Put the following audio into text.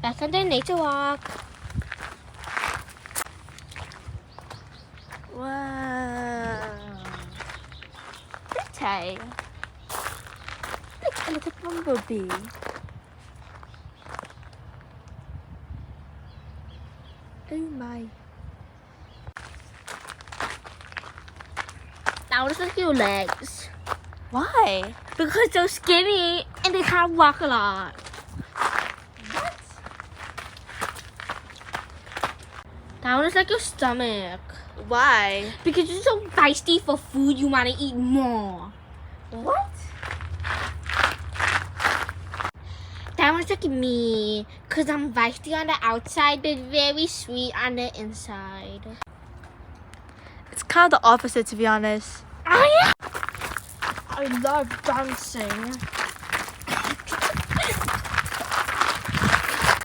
Back on the nature walk. Wow. Pretty. Like a little bumblebee. Oh my. Now let's look at your legs. Why? Because they're skinny and they can't walk a lot. What? Now let's like your stomach. Why? Because you're so feisty for food, you want to eat more. What? That one's like me, because I'm feisty on the outside, but very sweet on the inside. It's kind of the opposite, to be honest. Oh yeah! I love dancing.